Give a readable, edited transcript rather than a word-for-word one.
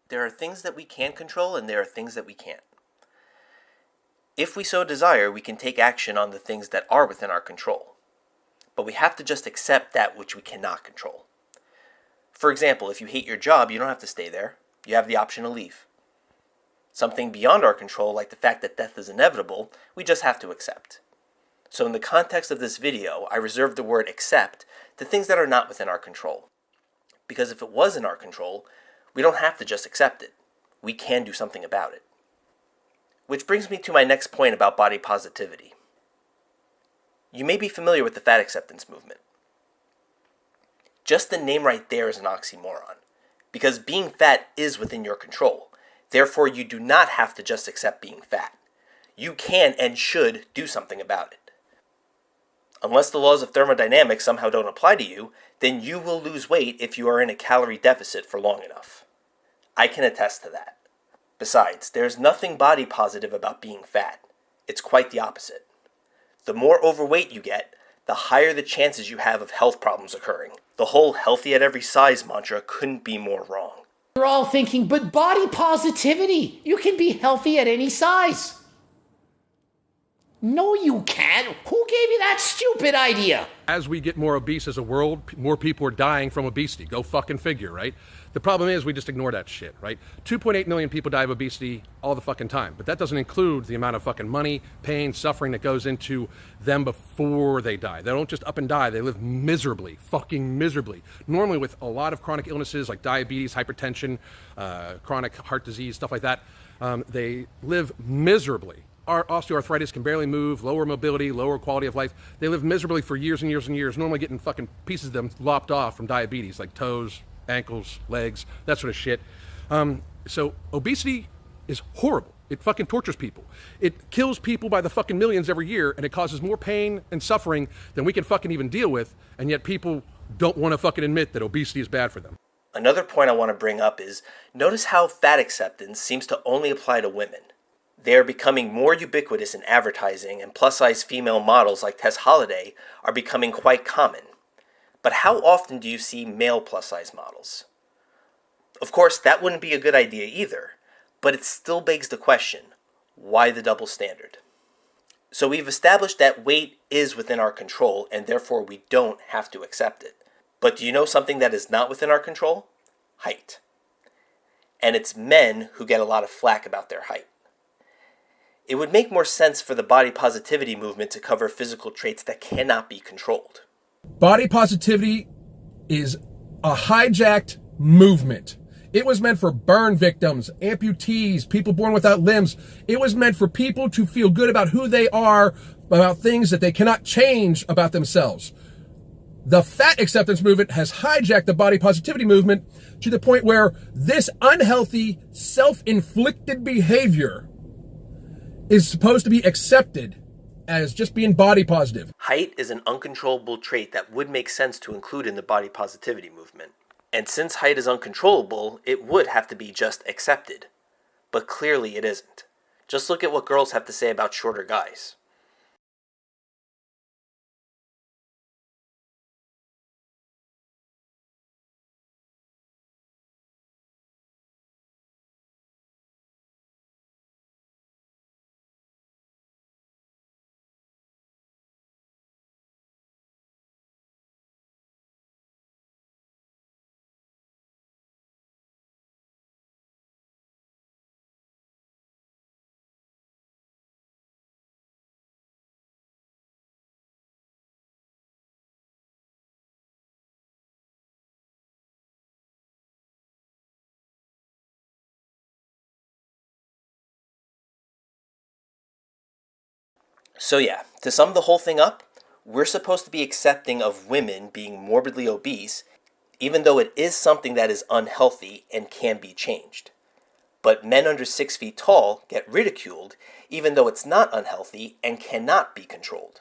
There are things that we can control and there are things that we can't. If we so desire, we can take action on the things that are within our control. But we have to just accept that which we cannot control. For example, if you hate your job, you don't have to stay there. You have the option to leave. Something beyond our control, like the fact that death is inevitable, we just have to accept. So in the context of this video, I reserved the word accept to things that are not within our control. Because if it was in our control, we don't have to just accept it. We can do something about it. Which brings me to my next point about body positivity. You may be familiar with the fat acceptance movement. Just the name right there is an oxymoron, because being fat is within your control. Therefore, you do not have to just accept being fat. You can and should do something about it. Unless the laws of thermodynamics somehow don't apply to you, then you will lose weight if you are in a calorie deficit for long enough. I can attest to that. Besides, there's nothing body positive about being fat. It's quite the opposite. The more overweight you get, the higher the chances you have of health problems occurring. The whole healthy at every size mantra couldn't be more wrong. You're all thinking, but body positivity, you can be healthy at any size. No, you can't. Who gave you that stupid idea? As we get more obese as a world, more people are dying from obesity. Go fucking figure, right? The problem is we just ignore that shit, right? 2.8 million people die of obesity all the fucking time. But that doesn't include the amount of fucking money, pain, suffering that goes into them before they die. They don't just up and die. They live miserably, fucking miserably. Normally with a lot of chronic illnesses like diabetes, hypertension, chronic heart disease, stuff like that, they live miserably. Our osteoarthritis can barely move, lower mobility, lower quality of life. They live miserably for years and years and years, normally getting fucking pieces of them lopped off from diabetes, like toes, ankles, legs, that sort of shit. So obesity is horrible. It fucking tortures people. It kills people by the fucking millions every year, and it causes more pain and suffering than we can fucking even deal with, and yet people don't want to fucking admit that obesity is bad for them. Another point I want to bring up is, notice how fat acceptance seems to only apply to women. They are becoming more ubiquitous in advertising, and plus-size female models like Tess Holliday are becoming quite common. But how often do you see male plus-size models? Of course, that wouldn't be a good idea either, but it still begs the question, why the double standard? So we've established that weight is within our control, and therefore we don't have to accept it. But do you know something that is not within our control? Height. And it's men who get a lot of flack about their height. It would make more sense for the body positivity movement to cover physical traits that cannot be controlled. Body positivity is a hijacked movement. It was meant for burn victims, amputees, people born without limbs. It was meant for people to feel good about who they are, about things that they cannot change about themselves. The fat acceptance movement has hijacked the body positivity movement to the point where this unhealthy, self-inflicted behavior is supposed to be accepted as just being body positive. Height is an uncontrollable trait that would make sense to include in the body positivity movement. And since height is uncontrollable, it would have to be just accepted. But clearly it isn't. Just look at what girls have to say about shorter guys. So yeah, to sum the whole thing up, we're supposed to be accepting of women being morbidly obese, even though it is something that is unhealthy and can be changed. But men under 6 feet tall get ridiculed, even though it's not unhealthy and cannot be controlled.